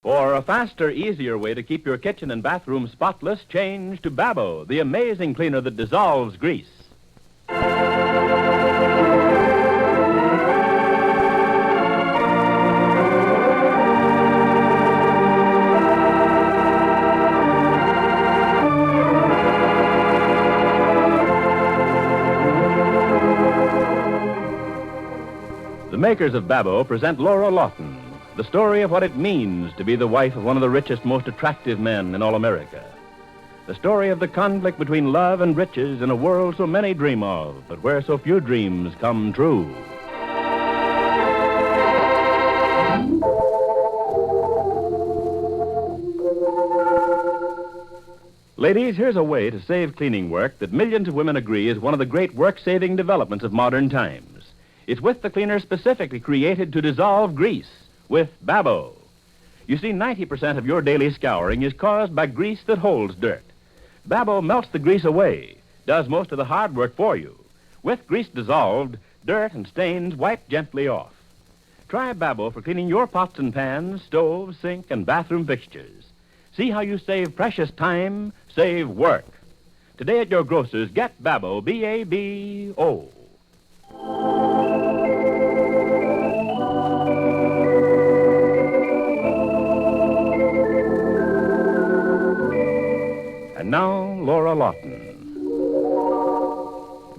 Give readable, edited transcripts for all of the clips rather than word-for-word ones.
For a faster, easier way to keep your kitchen and bathroom spotless, change to Babbo, the amazing cleaner that dissolves grease. The makers of Babbo present Laura Lawton, the story of what it means to be the wife of one of the richest, most attractive men in all America. The story of the conflict between love and riches in a world so many dream of, but where so few dreams come true. Ladies, here's a way to save cleaning work that millions of women agree is one of the great work-saving developments of modern times. It's with the cleaner specifically created to dissolve grease, with Babbo. You see, 90% of your daily scouring is caused by grease that holds dirt. Babbo melts the grease away, does most of the hard work for you. With grease dissolved, dirt and stains wipe gently off. Try Babbo for cleaning your pots and pans, stoves, sink, and bathroom fixtures. See how you save precious time, save work. Today at your grocer's, get Babbo, B-A-B-O. And now, Laura Lawton.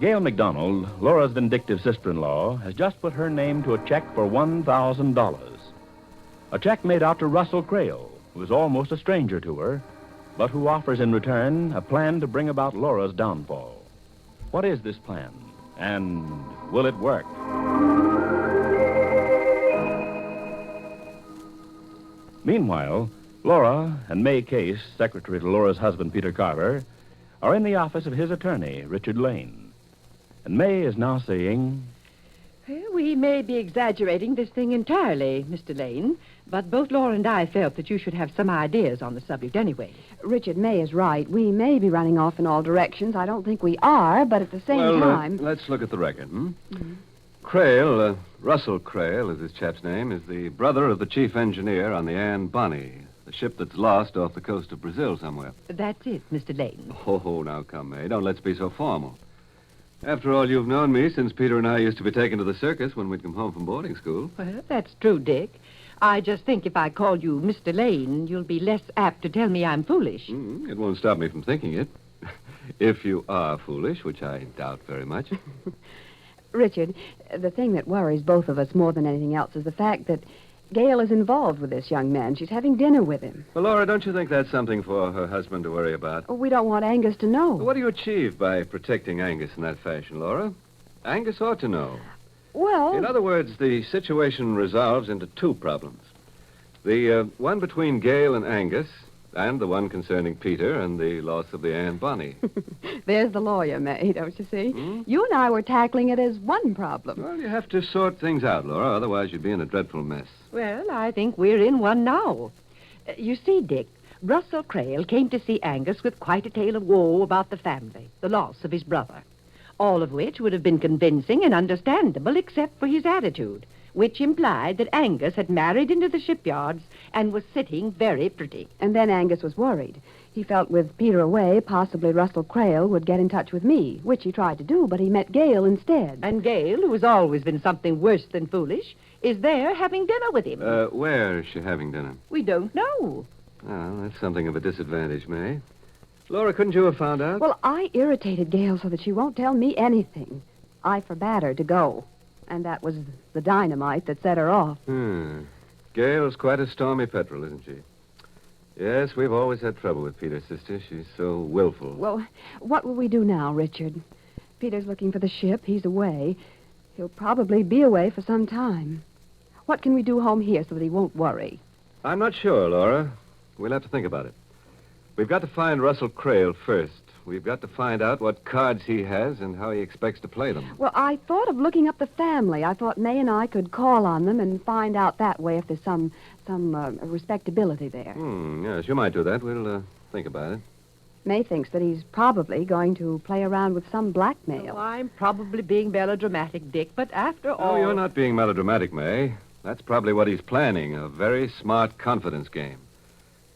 Gail McDonald, Laura's vindictive sister-in-law, has just put her name to a check for $1,000. A check made out to Russell Crale, who is almost a stranger to her, but who offers in return a plan to bring about Laura's downfall. What is this plan, and will it work? Meanwhile, Laura and May Case, secretary to Laura's husband, Peter Carver, are in the office of his attorney, Richard Lane. And May is now saying... We may be exaggerating this thing entirely, Mr. Lane, but both Laura and I felt that you should have some ideas on the subject anyway. Richard, May is right. We may be running off in all directions. I don't think we are, but at the same time... let's look at the record, Crale, Russell Crale is his chap's name, is the brother of the chief engineer on the Anne Bonny, the ship that's lost off the coast of Brazil somewhere. That's it, Mr. Lane. Oh, now come, May. Don't let's be so formal. After all, you've known me since Peter and I used to be taken to the circus when we'd come home from boarding school. Well, that's true, Dick. I just think if I call you Mr. Lane, you'll be less apt to tell me I'm foolish. It won't stop me from thinking it. If you are foolish, which I doubt very much. Richard, the thing that worries both of us more than anything else is the fact that Gail is involved with this young man. She's having dinner with him. Well, Laura, don't you think that's something for her husband to worry about? We don't want Angus to know. Well, what do you achieve by protecting Angus in that fashion, Laura? Angus ought to know. Well... In other words, the situation resolves into two problems. The one between Gail and Angus, and the one concerning Peter and the loss of the Anne Bonny. There's the lawyer, May, don't you see? You and I were tackling it as one problem. Well, you have to sort things out, Laura, otherwise you'd be in a dreadful mess. Well, I think we're in one now. You see, Dick, Russell Crale came to see Angus with quite a tale of woe about the family, the loss of his brother. All of which would have been convincing and understandable except for his attitude, which implied that Angus had married into the shipyards and was sitting very pretty. And then Angus was worried. He felt with Peter away, possibly Russell Crale would get in touch with me, which he tried to do, but he met Gail instead. And Gail, who has always been something worse than foolish, is there having dinner with him. Where is she having dinner? We don't know. Oh, that's something of a disadvantage, May. Laura, couldn't you have found out? Well, I irritated Gail so that she won't tell me anything. I forbade her to go. And that was the dynamite that set her off. Gail's quite a stormy petrel, isn't she? Yes, we've always had trouble with Peter's sister. She's so willful. Well, what will we do now, Richard? Peter's looking for the ship. He's away. He'll probably be away for some time. What can we do home here so that he won't worry? I'm not sure, Laura. We'll have to think about it. We've got to find Russell Crale first. We've got to find out what cards he has and how he expects to play them. Well, I thought of looking up the family. I thought May and I could call on them and find out that way if there's some respectability there. Yes, you might do that. We'll think about it. May thinks that he's probably going to play around with some blackmail. Oh, I'm probably being melodramatic, Dick, but after all... Oh, you're not being melodramatic, May. That's probably what he's planning, a very smart confidence game.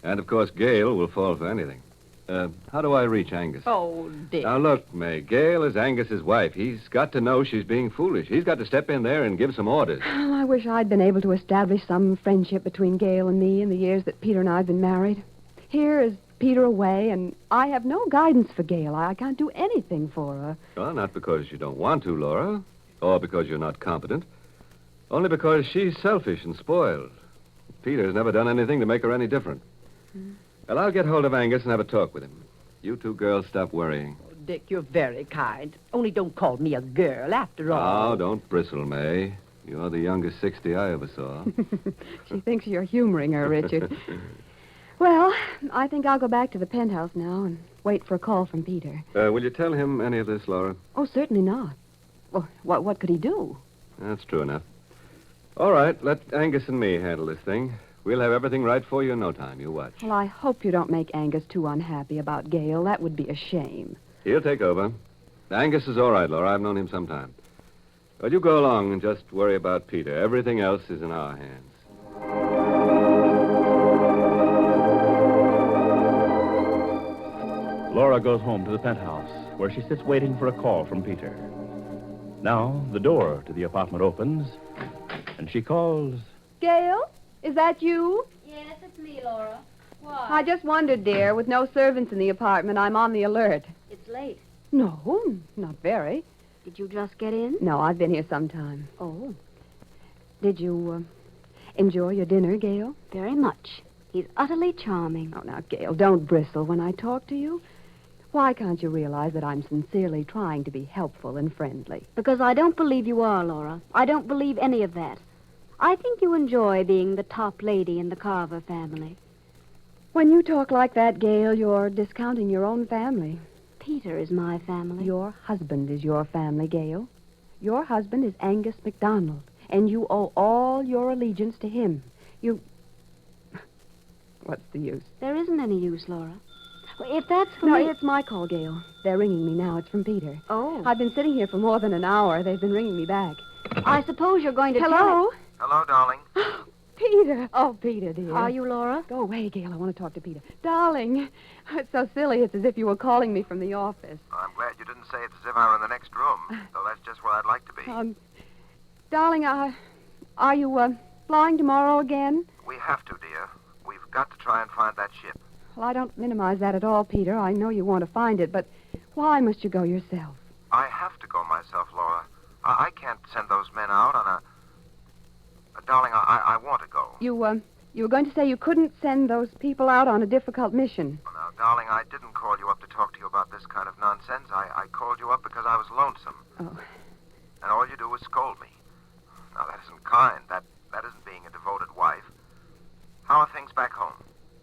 And, of course, Gail will fall for anything. How do I reach Angus? Oh, Dick. Now, look, May, Gail is Angus's wife. He's got to know she's being foolish. He's got to step in there and give some orders. Well, I wish I'd been able to establish some friendship between Gail and me in the years that Peter and I have been married. Here is Peter away, and I have no guidance for Gail. I can't do anything for her. Well, not because you don't want to, Laura, or because you're not competent. Only because she's selfish and spoiled. Peter's never done anything to make her any different. Well, I'll get hold of Angus and have a talk with him. You two girls stop worrying. Oh, Dick, you're very kind. Only don't call me a girl, after all. Oh, don't bristle, May. You're the youngest 60 I ever saw. She thinks you're humoring her, Richard. Well, I think I'll go back to the penthouse now and wait for a call from Peter. Will you tell him any of this, Laura? Oh, certainly not. Well, what could he do? That's true enough. All right, let Angus and me handle this thing. We'll have everything right for you in no time. You watch. Well, I hope you don't make Angus too unhappy about Gail. That would be a shame. He'll take over. Angus is all right, Laura. I've known him some time. Well, you go along and just worry about Peter. Everything else is in our hands. Laura goes home to the penthouse, where she sits waiting for a call from Peter. Now, the door to the apartment opens, and she calls. Gail? Is that you? Yes, it's me, Laura. Why? I just wondered, dear. With no servants in the apartment, I'm on the alert. It's late. No, not very. Did you just get in? No, I've been here some time. Oh, Did you enjoy your dinner, Gail? very much. He's utterly charming. Oh, now, Gail, don't bristle when I talk to you. Why can't you realize that I'm sincerely trying to be helpful and friendly? Because I don't believe you are, Laura. I don't believe any of that. I think you enjoy being the top lady in the Carver family. When you talk like that, Gail, you're discounting your own family. Peter is my family. Your husband is your family, Gail. Your husband is Angus MacDonald, and you owe all your allegiance to him. What's the use? There isn't any use, Laura. Well, if that's for No, me... it's my call, Gail. They're ringing me now. It's from Peter. Oh. I've been sitting here for more than an hour. They've been ringing me back. I suppose you're going to Hello? Hello, darling. Peter. Oh, Peter, dear. Are you, Laura? Go away, Gail. I want to talk to Peter. Darling, it's so silly. It's as if you were calling me from the office. I'm glad you didn't say it as if I were in the next room, though that's just where I'd like to be. Darling, are you flying tomorrow again? We have to, dear. We've got to try and find that ship. Well, I don't minimize that at all, Peter. I know you want to find it, but why must you go yourself? I have to go myself, Laura. I can't send those men out on a... Darling, I want to go. You were going to say you couldn't send those people out on a difficult mission. Well, now, darling, I didn't call you up to talk to you about this kind of nonsense. I called you up because I was lonesome. Oh. And all you do is scold me. Now, that isn't kind. That isn't being a devoted wife. How are things back home?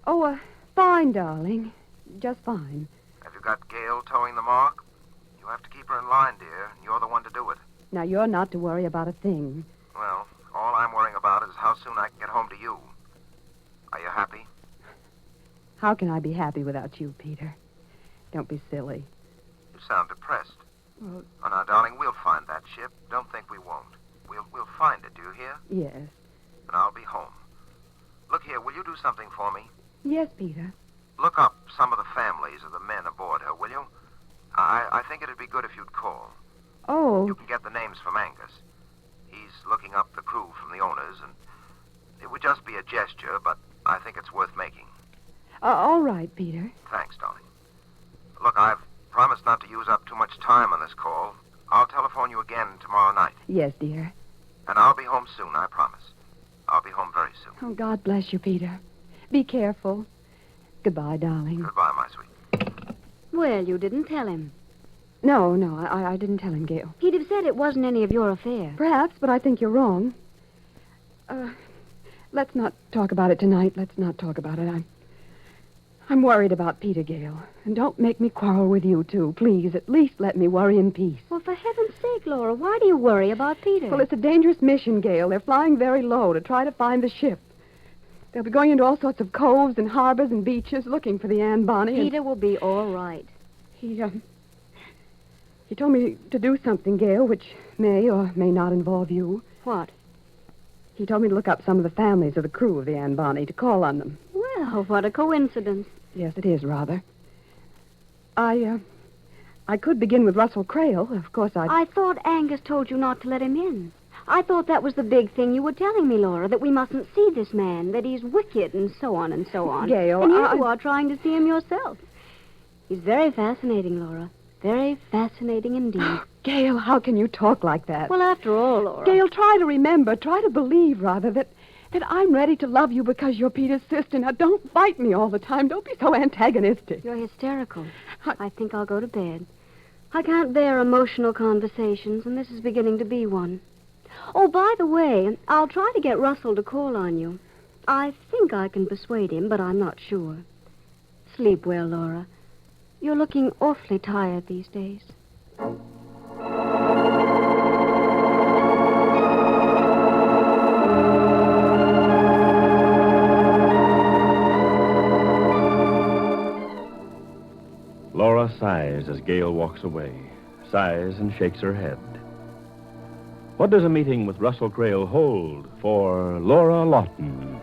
Oh, fine, darling. Just fine. Have you got Gail towing the mark? You have to keep her in line, dear, and you're the one to do it. Now, you're not to worry about a thing. Well, all I'm worrying about is how soon I can get home to you. Are you happy? How can I be happy without you, Peter? Don't be silly. You sound depressed. Well- Oh, now, darling, we'll find that ship. Don't think we won't. We'll find it, do you hear? Yes. And I'll be home. Look here, will you do something for me? Yes, Peter. Look up some of the families of the men aboard her, will you? I think it'd be good if you'd call. Oh, You can get the names from Angus. He's looking up the crew from the owners, and it would just be a gesture, but I think it's worth making. all right, Peter. Thanks, darling. Look, I've promised not to use up too much time on this call. I'll telephone you again tomorrow night. Yes, dear. And I'll be home soon, I promise. I'll be home very soon. Oh, God bless you, Peter. Be careful. Goodbye, darling. Goodbye, my sweet. Well, you didn't tell him. No, I didn't tell him, Gail. He'd have said it wasn't any of your affair. Perhaps, but I think you're wrong. Let's not talk about it tonight. Let's not talk about it. I'm worried about Peter, Gail. And don't make me quarrel with you, too. Please, at least let me worry in peace. Well, for heaven's sake, Laura, why do you worry about Peter? Well, it's a dangerous mission, Gail. They're flying very low to try to find the ship. They'll be going into all sorts of coves and harbors and beaches looking for the Anne Bonny. Peter will be all right. He told me to do something, Gail, which may or may not involve you. What? He told me to look up some of the families of the crew of the Anne Bonny to call on them. Well, what a coincidence. Yes, it is, rather. I could begin with Russell Crale. Of course, I thought Angus told you not to let him in. I thought that was the big thing you were telling me, Laura, that we mustn't see this man, that he's wicked, and so on and so on. Gail, and here you are trying to see him yourself. He's very fascinating, Laura. Very fascinating indeed. Gail, how can you talk like that? Well, after all, Laura... Gail, try to remember, try to believe, rather, that I'm ready to love you because you're Peter's sister. Now, don't fight me all the time. Don't be so antagonistic. You're hysterical. I think I'll go to bed. I can't bear emotional conversations, and this is beginning to be one. Oh, by the way, I'll try to get Russell to call on you. I think I can persuade him, but I'm not sure. Sleep well, Laura. You're looking awfully tired these days. Laura sighs as Gail walks away, sighs and shakes her head. What does a meeting with Russell Crale hold for Laura Lawton?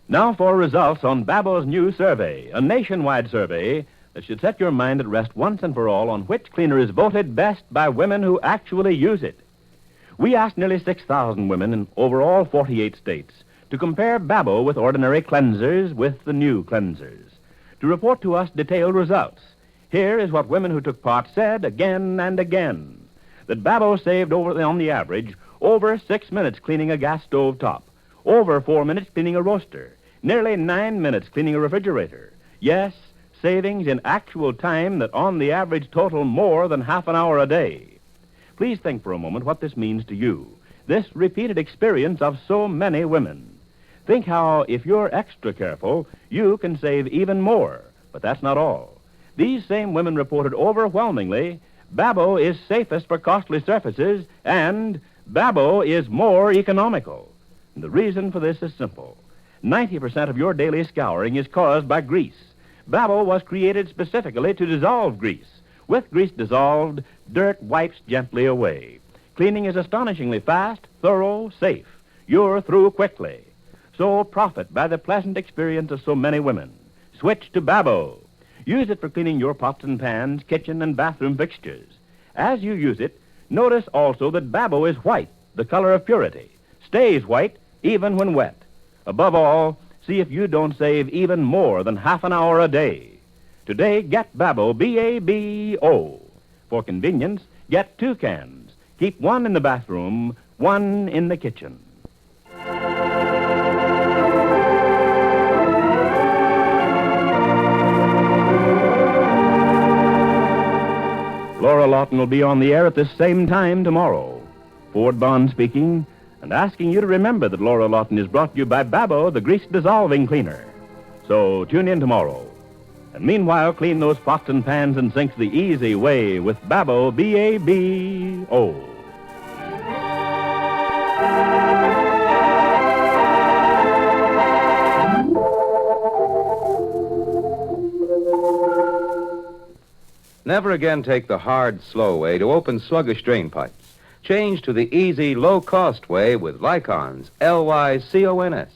Now for results on Babo's new survey, a nationwide survey that should set your mind at rest once and for all on which cleaner is voted best by women who actually use it. We asked nearly 6,000 women in over all 48 states to compare Babo with ordinary cleansers with the new cleansers. To report to us detailed results, here is what women who took part said again and again. That Babo saved on the average, over 6 minutes cleaning a gas stove top, over 4 minutes cleaning a roaster, nearly 9 minutes cleaning a refrigerator. Yes, savings in actual time that on the average total more than half an hour a day. Please think for a moment what this means to you, this repeated experience of so many women. Think how, if you're extra careful, you can save even more. But that's not all. These same women reported overwhelmingly, Babo is safest for costly surfaces, and Babo is more economical. And the reason for this is simple. 90% of your daily scouring is caused by grease. Babo was created specifically to dissolve grease. With grease dissolved, dirt wipes gently away. Cleaning is astonishingly fast, thorough, safe. You're through quickly. So profit by the pleasant experience of so many women. Switch to Babo. Use it for cleaning your pots and pans, kitchen and bathroom fixtures. As you use it, notice also that Babo is white, the color of purity. Stays white even when wet. Above all, see if you don't save even more than half an hour a day. Today, get Babo, B-A-B-O. For convenience, get 2 cans. Keep 1 in the bathroom, 1 in the kitchen. Laura Lawton will be on the air at this same time tomorrow. Ford Bond speaking, and asking you to remember that Laura Lawton is brought to you by Babo, the grease-dissolving cleaner. So tune in tomorrow. And meanwhile, clean those pots and pans and sinks the easy way with Babo, B-A-B-O. Never again take the hard, slow way to open sluggish drain pipes. Change to the easy, low-cost way with Lycons, L-Y-C-O-N-S.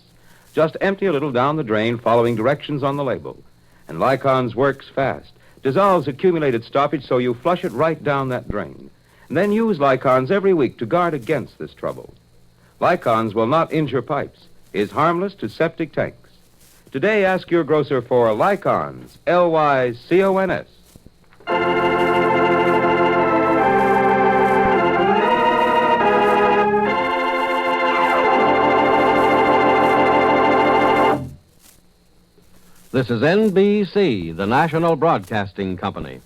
Just empty a little down the drain following directions on the label. And Lycons works fast, dissolves accumulated stoppage so you flush it right down that drain. And then use Lycons every week to guard against this trouble. Lycons will not injure pipes, is harmless to septic tanks. Today, ask your grocer for Lycons, L-Y-C-O-N-S. This is NBC, the National Broadcasting Company.